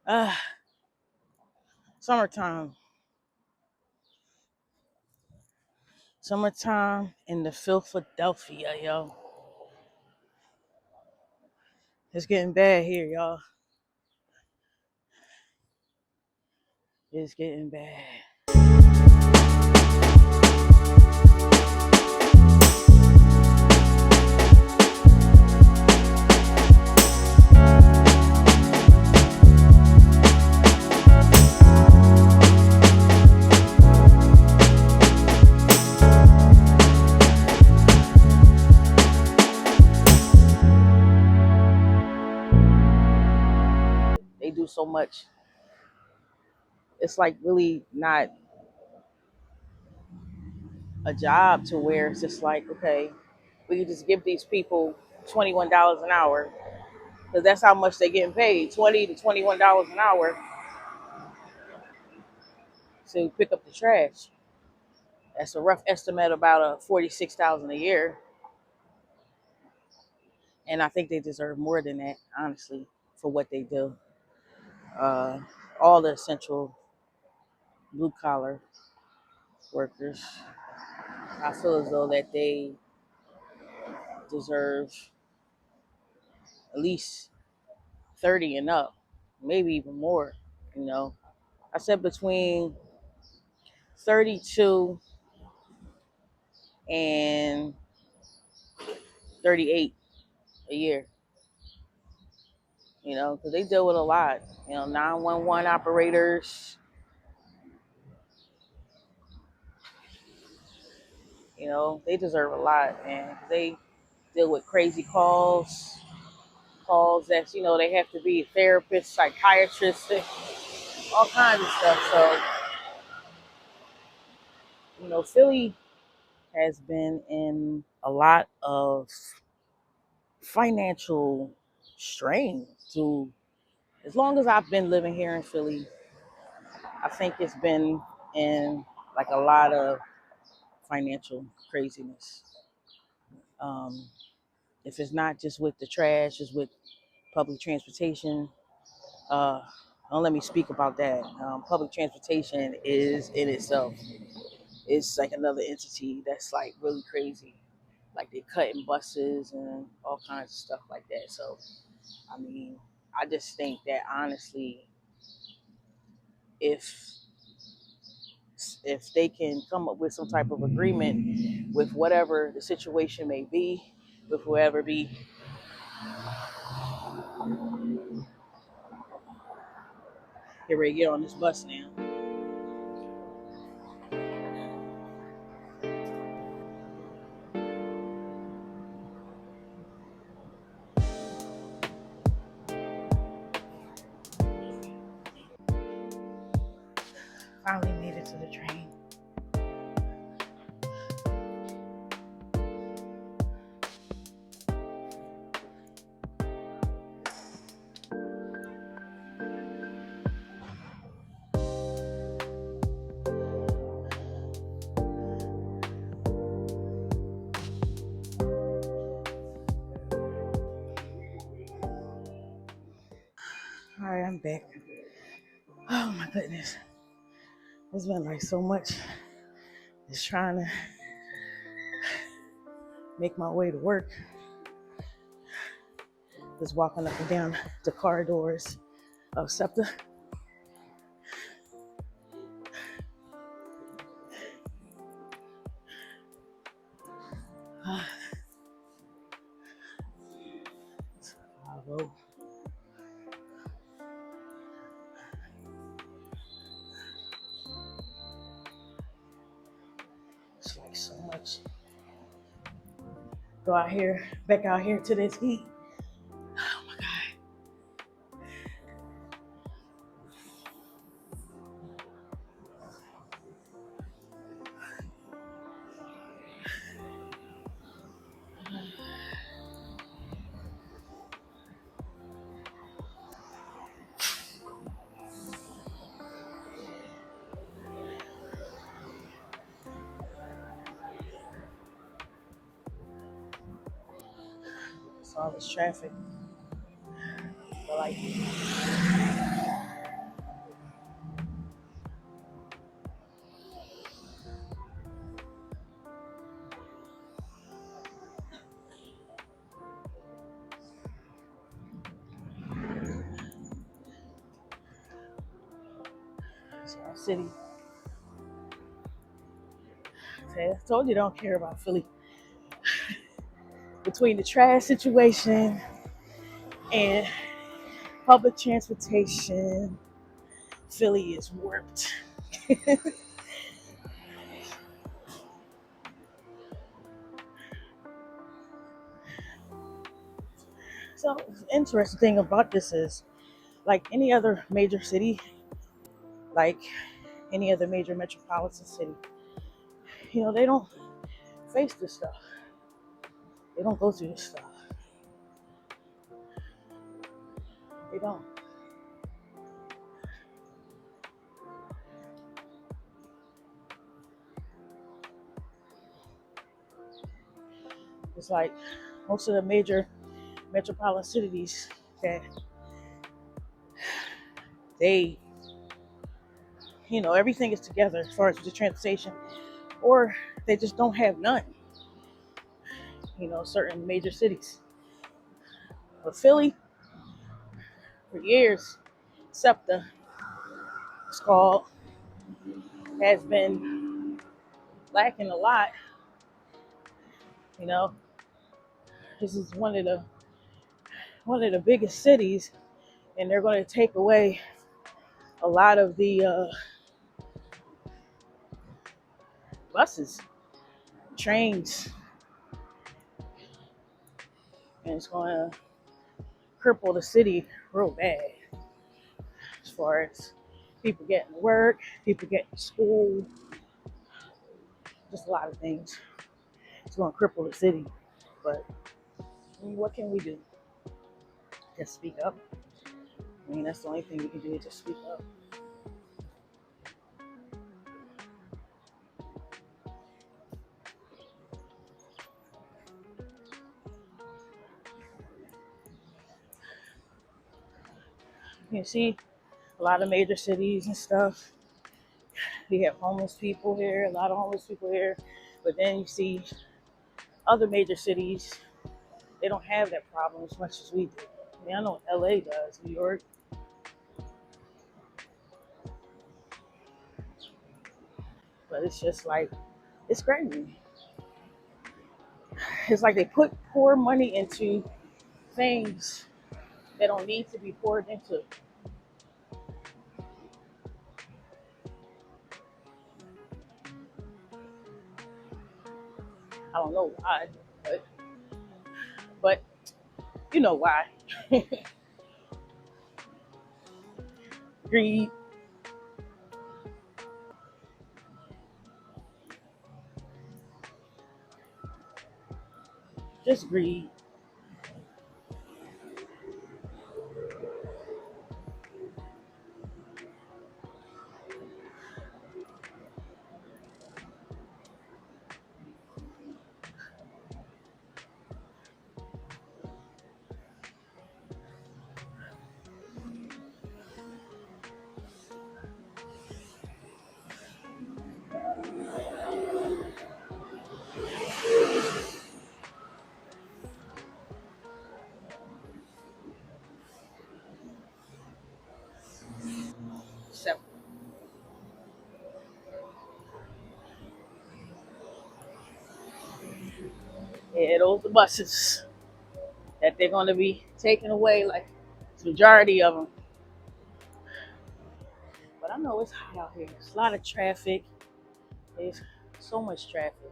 Uh, summertime. Summertime in the Philadelphia, yo. It's getting bad here, y'all. It's getting bad. They do so much. It's like really not a job to where it's just like, okay, we can just give these people $21 an hour because that's how much they're getting paid, $20 to $21 an hour to pick up the trash. That's a rough estimate about a 46,000 a year, and I think they deserve more than that, honestly, for what they do. Uh, all the essential blue collar workers, I feel as though that they deserve at least 30 and up, maybe even more. You know, I said between 32 and 38 a year. You know, because they deal with a lot. You know, 911 operators. You know, they deserve a lot, man. They deal with crazy calls that they have to be therapists, psychiatrists, all kinds of stuff. So Philly has been in a lot of financial strain to as long as I've been living here in Philly. I think it's been in like a lot of financial craziness. Um, if it's not just with the trash, it's with public transportation. Uh, don't let me speak about that. Public transportation is in itself, it's like another entity that's like really crazy. Like they're cutting buses and all kinds of stuff like that. So, I mean, I just think that honestly, if if they can come up with some type of agreement with whatever the situation may be, with whoever be, get ready to get on this bus now. Finally made it to the train. All right, I'm back. Oh my goodness. It's been like so much. Just trying to make my way to work. Just walking up and down the corridors of SEPTA. Bravo. It's like so much. Go out here, back out here to this heat. Oh my God. It's all this traffic. But like It's our city. I told you, don't care about Philly. Between the trash situation and public transportation, Philly is warped. So, the interesting thing about this is, like any other major city, like any other major metropolitan city, they don't face this stuff. They don't go through this stuff. They don't. It's like most of the major metropolitan cities that they, everything is together as far as the transportation, or they just don't have none. Certain major cities. But Philly, for years, SEPTA, it's called, has been lacking a lot. You know, this is one of the biggest cities, and they're going to take away a lot of the buses, trains, and it's going to cripple the city real bad as far as people getting to work, people getting to school, just a lot of things. It's going to cripple the city. But what can we do? Just speak up. That's the only thing we can do, is just speak up. You see a lot of major cities and stuff. We have homeless people here, a lot of homeless people here. But then you see other major cities, they don't have that problem as much as we do. I know LA does, New York. But it's just like, it's crazy. It's like they put poor money into things that don't need to be poured into. I don't know why, but you know why. Greed, just greed. So, yeah, those are buses that they're going to be taking away, like the majority of them. But I know it's hot out here. There's a lot of traffic. There's so much traffic.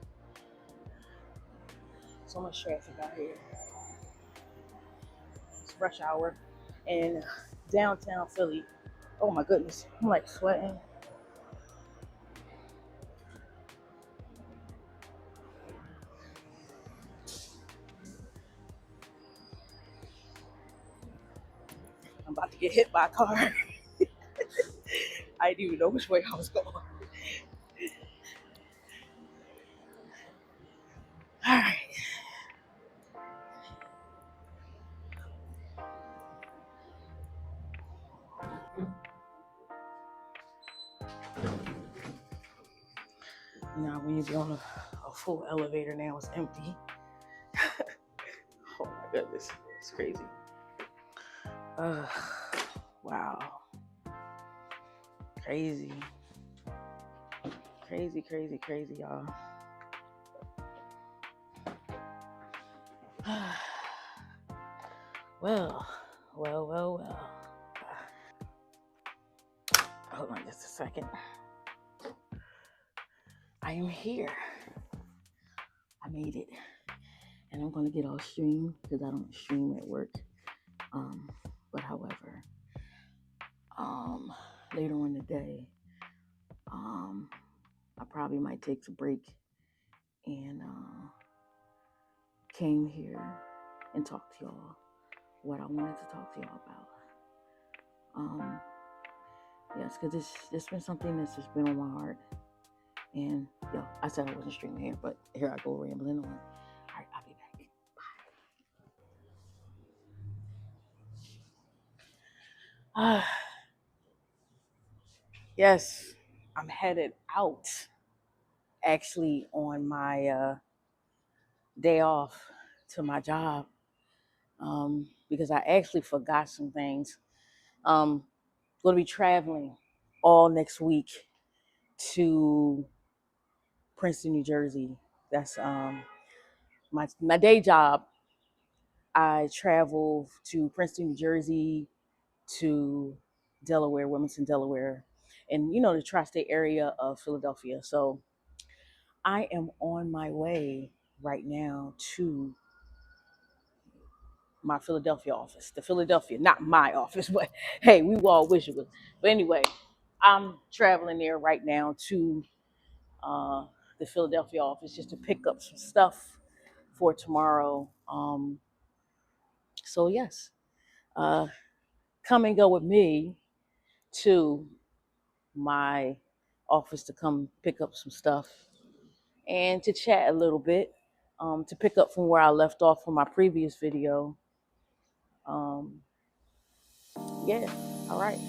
So much traffic out here. It's rush hour. And downtown Philly, oh my goodness, I'm like sweating. I'm about to get hit by a car. I didn't even know which way I was going. All right. Now, when you be on a full elevator now, it's empty. Oh my goodness, it's crazy. Uh, wow. Crazy. Crazy, crazy, crazy, y'all. Well. Hold on just a second. I am here. I made it. And I'm going to get off stream because I don't stream at work. But however, later on today, I probably might take a break and came here and talk to y'all what I wanted to talk to y'all about. Yes, because it's been something that's just been on my heart. And yo, I said I wasn't streaming here, but here I go rambling on. All right, I'll be back. Bye. Yes, I'm headed out actually on my day off to my job because I actually forgot some things. Going to be traveling all next week to Princeton, New Jersey. That's my day job. I travel to Princeton, New Jersey, to Delaware, Wilmington, Delaware, and the tri-state area of Philadelphia. So I am on my way right now to my Philadelphia office. The Philadelphia, not my office, but hey, we all wish it was. But anyway, I'm traveling there right now to uh, the Philadelphia office just to pick up some stuff for tomorrow. So yes, uh, come and go with me to my office to come pick up some stuff and to chat a little bit, to pick up from where I left off from my previous video. Yeah, all right.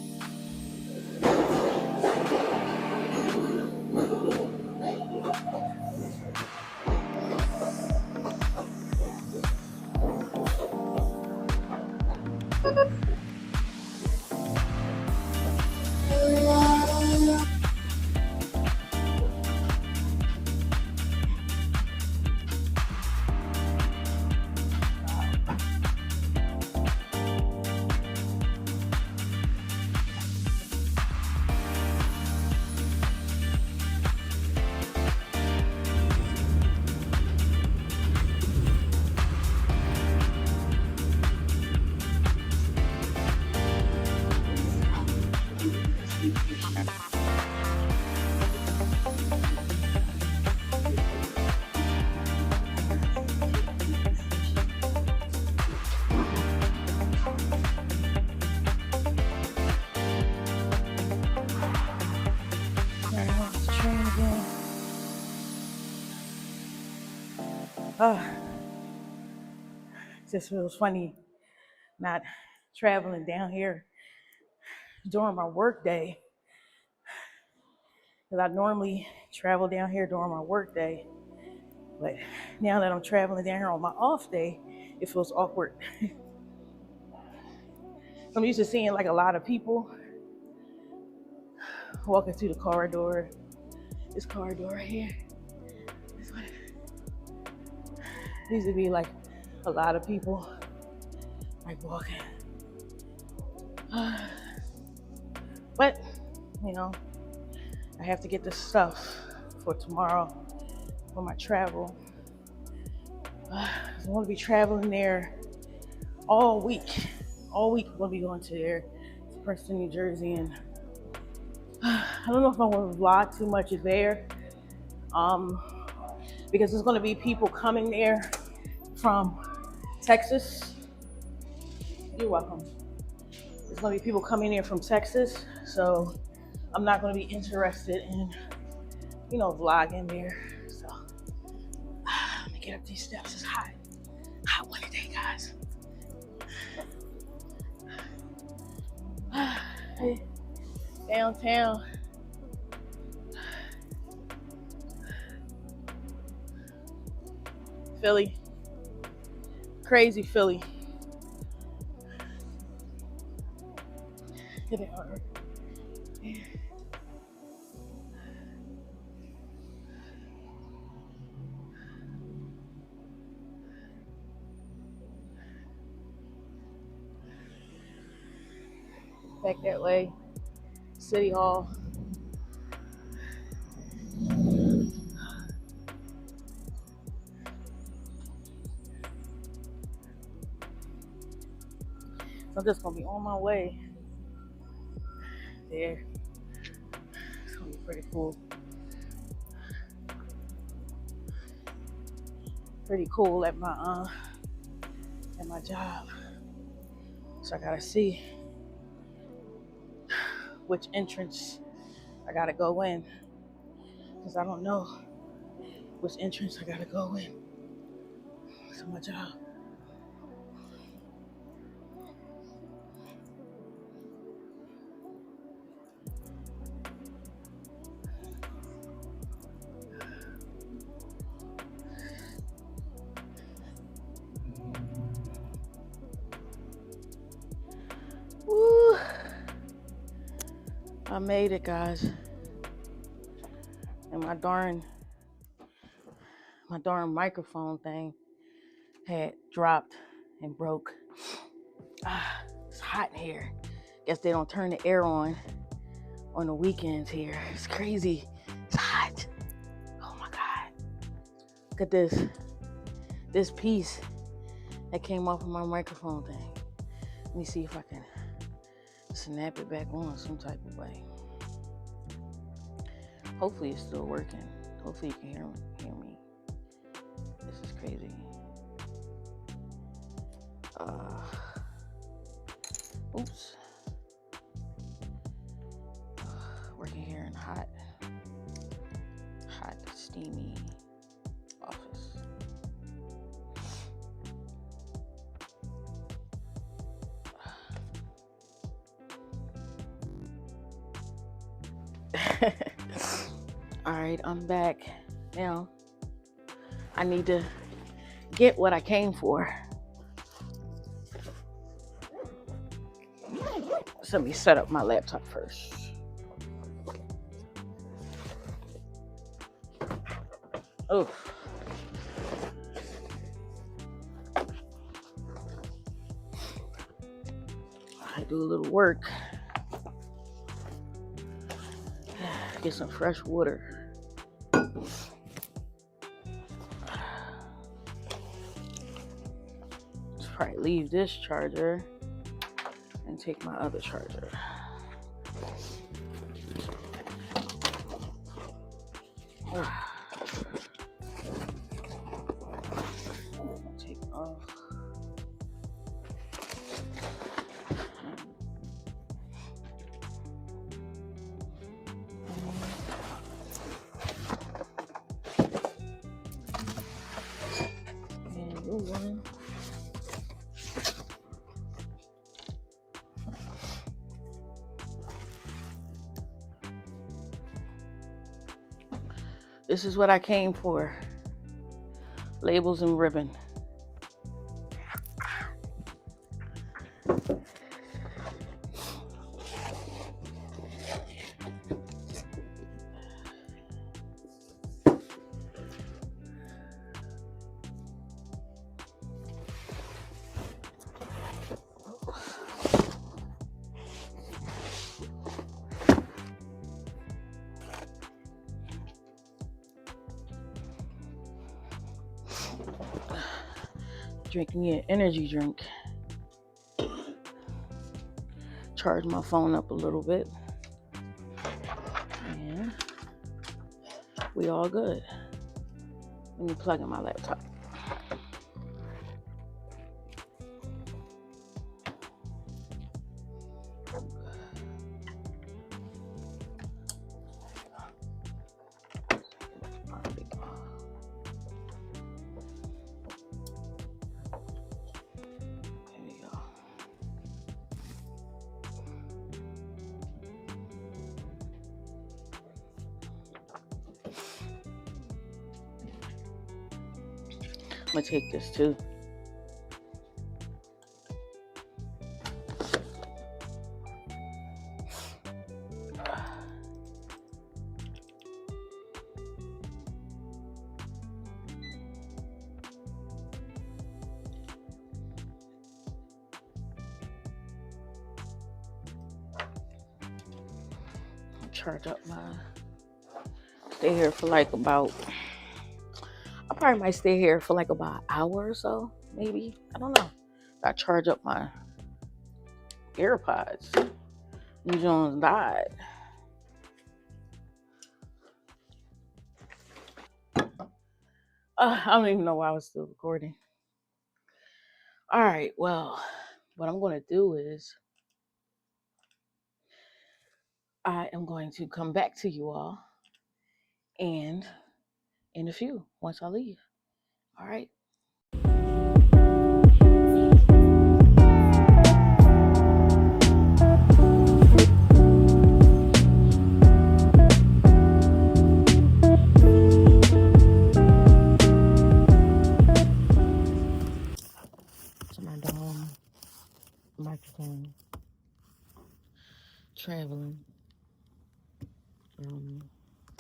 Train again. Just feels funny not traveling down here during my work day, because I normally travel down here during my work day, but now that I'm traveling down here on my off day, it feels awkward. I'm used to seeing like a lot of people walking through the corridor. This corridor right here. Used to be like a lot of people like walking. But, I have to get this stuff for tomorrow for my travel. I'm going to be traveling there all week. All week I'm going to be going to there, to Princeton, New Jersey. And I don't know if I want to vlog too much there, because there's going to be people coming there from Texas. You're welcome. There's going to be people coming there from Texas, so I'm not going to be interested in, vlogging there. So let me get up these steps. It's hot. Hot one today, guys. Downtown. Philly. Crazy Philly. Hit it hard. back that way. City Hall. So I'm just gonna be on my way there. It's gonna be pretty cool. Pretty cool at my job. So I gotta see which entrance I gotta go in, because I don't know which entrance I gotta go in to my job. Woo! I made it, guys. And my darn microphone thing had dropped and broke. It's hot in here. Guess they don't turn the air on the weekends here. It's crazy. It's hot. Oh my God. Look at this piece that came off of my microphone thing. Let me see if I can snap it back on some type of way. Hopefully it's still working. Hopefully you can hear me. This is crazy. Oops. Working here in hot, steamy office. All right, I'm back. Now, I need to get what I came for. So let me set up my laptop first. Oh. I do a little work. Get some fresh water. Let's probably leave this charger and take my other charger. Take off. And new one. This is what I came for. Labels and ribbon. Drinking an energy drink. Charge my phone up a little bit. And we all good. Let me plug in my laptop. I'm gonna take this too. charge up my. Stay here for like about. I probably might stay here for like about an hour or so, maybe. I don't know. I charge up my AirPods. These ones died. I don't even know why I was still recording. All right, well, what I'm going to do is I am going to come back to you all and in a few once I leave. All right. So my dog, microphone, traveling.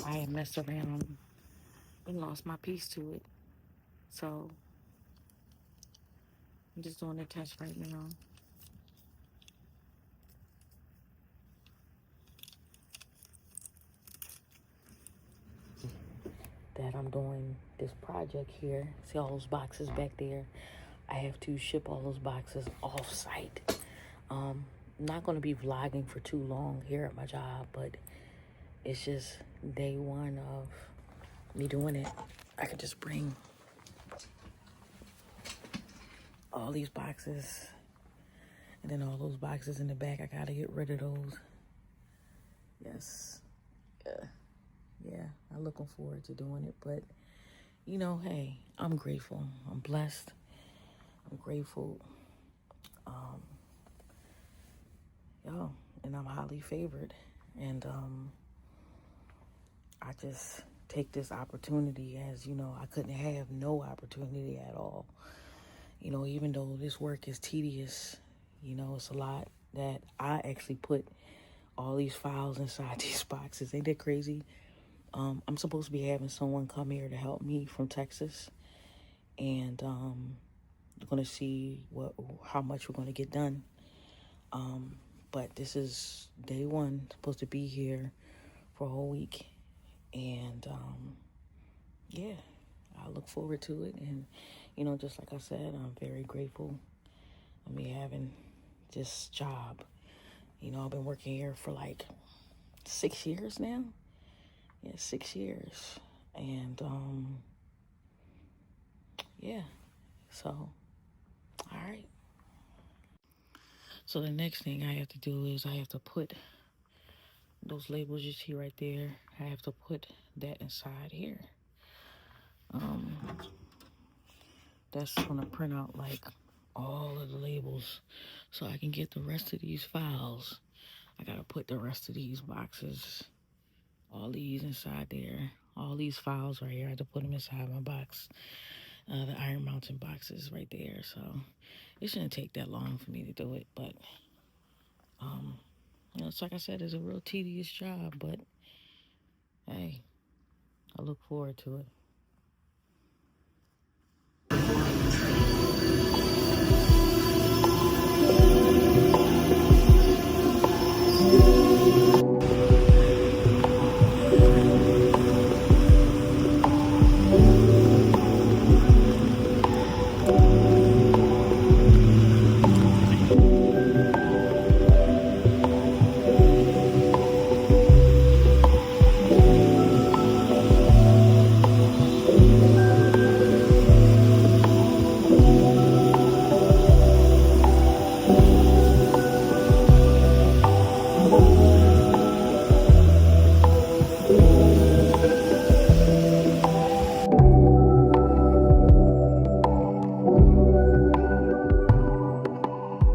I had messed around and lost my piece to it. So I'm just doing a test right now. That I'm doing this project here. See all those boxes back there? I have to ship all those boxes off site. I'm not going to be vlogging for too long here at my job, but it's just day one of me doing it. I could just bring all these boxes and then all those boxes in the back. I got to get rid of those. Yes. Yeah, I'm looking forward to doing it, but you know, hey, I'm grateful. I'm blessed. I'm grateful. Yo, and I'm highly favored. And I just take this opportunity as, you know, I couldn't have no opportunity at all. You know, even though this work is tedious, you know, it's a lot that I actually put all these files inside these boxes. Ain't that crazy? I'm supposed to be having someone come here to help me from Texas. And we're going to see how much we're going to get done. But this is day one, supposed to be here for a whole week. And yeah, I look forward to it. And, you know, just like I said, I'm very grateful of me having this job. You know, I've been working here for like 6 years now. Yeah, 6 years. And yeah, so, all right. So the next thing I have to do is I have to put those labels you see right there. I have to put that inside here. That's gonna print out like all of the labels so I can get the rest of these files. I gotta put the rest of these boxes, all these inside there. All these files right here, I had to put them inside my box. The Iron Mountain boxes right there. So it shouldn't take that long for me to do it, but you know, it's like I said, it's a real tedious job, but hey, I look forward to it.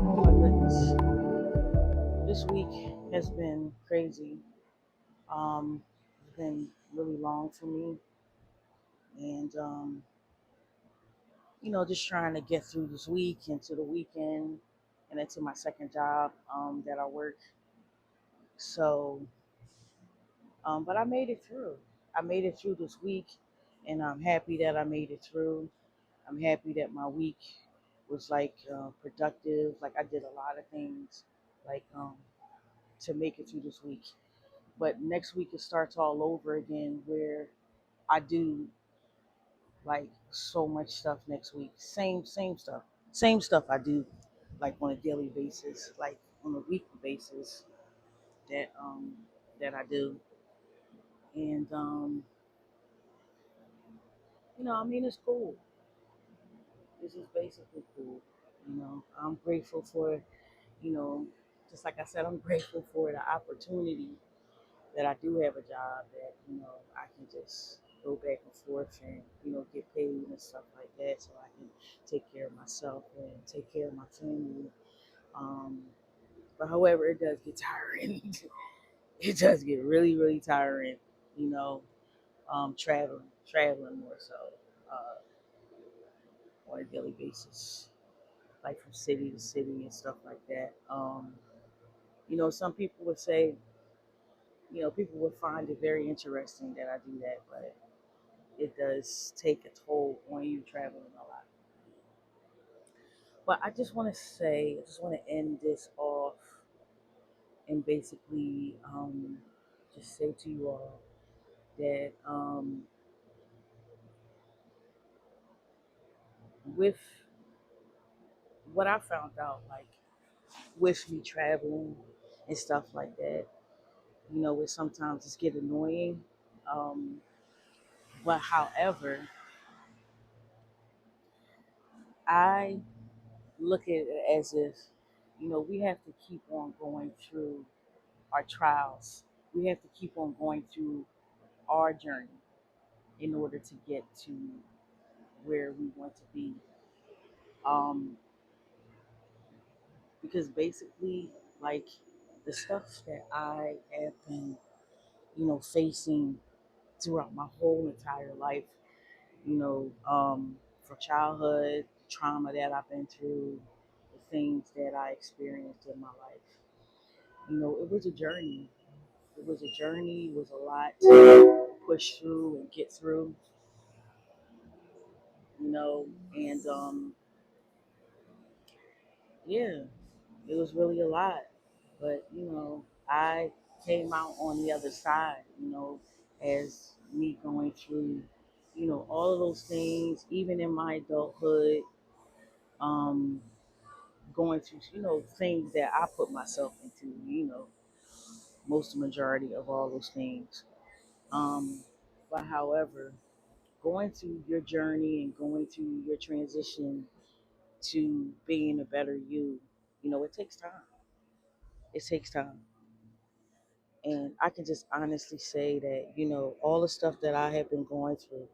Oh my goodness. This week has been crazy. It's been really long for me. And, you know, just trying to get through this week into the weekend and into my second job that I work. So, but I made it through. I made it through this week, and I'm happy that I made it through. I'm happy that my week was like productive. Like I did a lot of things, like to make it through this week. But next week it starts all over again where I do like so much stuff next week. Same stuff. Same stuff I do like on a daily basis, like on a weekly basis that that I do. And I mean it's cool. This is basically cool. I'm grateful for, you know, just like I said, I'm grateful for the opportunity that I do have a job that, I can just go back and forth and, get paid and stuff like that so I can take care of myself and take care of my family. Um, but however, it does get tiring. It does get really, really tiring, you know, traveling more so on a daily basis, like from city to city and stuff like that. Some people would say, people would find it very interesting that I do that, but it does take a toll on you traveling a lot. But I just want to end this off and basically just say to you all that with what I found out, like with me traveling and stuff like that, it sometimes it's get annoying. Um, but however, I look at it as if, we have to keep on going through our trials. We have to keep on going through our journey in order to get to where we want to be. Um, because basically, like the stuff that I have been, facing throughout my whole entire life, from childhood, trauma that I've been through, the things that I experienced in my life. It was a journey. It was a journey. It was a lot to push through and get through, and yeah, it was really a lot. But, I came out on the other side, as me going through, all of those things, even in my adulthood, um, going through, things that I put myself into, most majority of all those things. Um, but however, going through your journey and going through your transition to being a better you, it takes time. It takes time. And I can just honestly say that, all the stuff that I have been going through,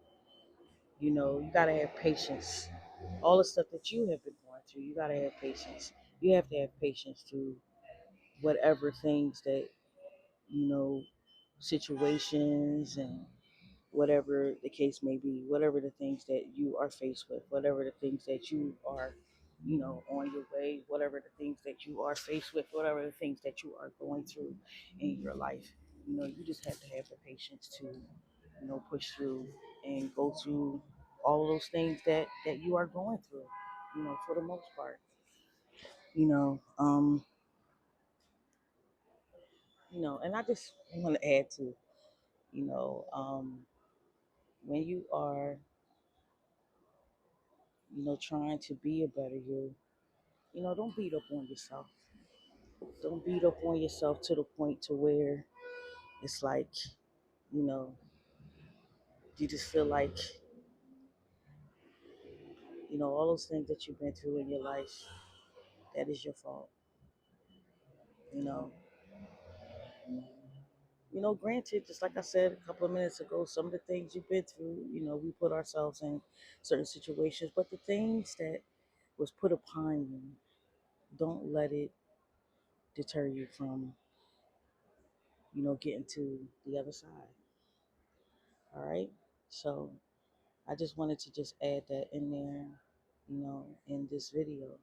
you got to have patience. All the stuff that you have been going through, you got to have patience. You have to have patience through whatever things that, you know, situations and whatever the case may be, whatever the things that you are faced with, whatever the things that you are, on your way, whatever the things that you are faced with, whatever the things that you are going through in your life. You just have to have the patience to, push through and go through all of those things that you are going through, for the most part. You know, um, and I just want to add to, you know, um, when you are, trying to be a better you, don't beat up on yourself. Don't beat up on yourself to the point to where it's like, you know, you just feel like, all those things that you've been through in your life, that is your fault. You know, granted, just like I said a couple of minutes ago, some of the things you've been through, we put ourselves in certain situations, but the things that was put upon you, don't let it deter you from, getting to the other side. All right. So I just wanted to just add that in there, in this video.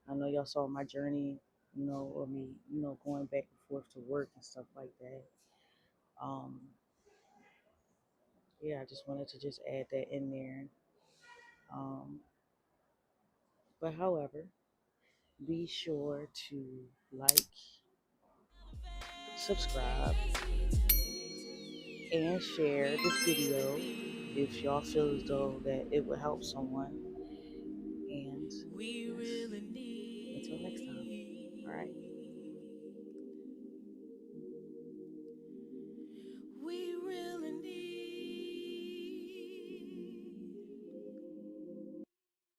I know y'all saw my journey, or me, going back and forth to work and stuff like that. Um, yeah, I just wanted to just add that in there. Um, but however, be sure to like, subscribe, and share this video if y'all feel as though that it would help someone. And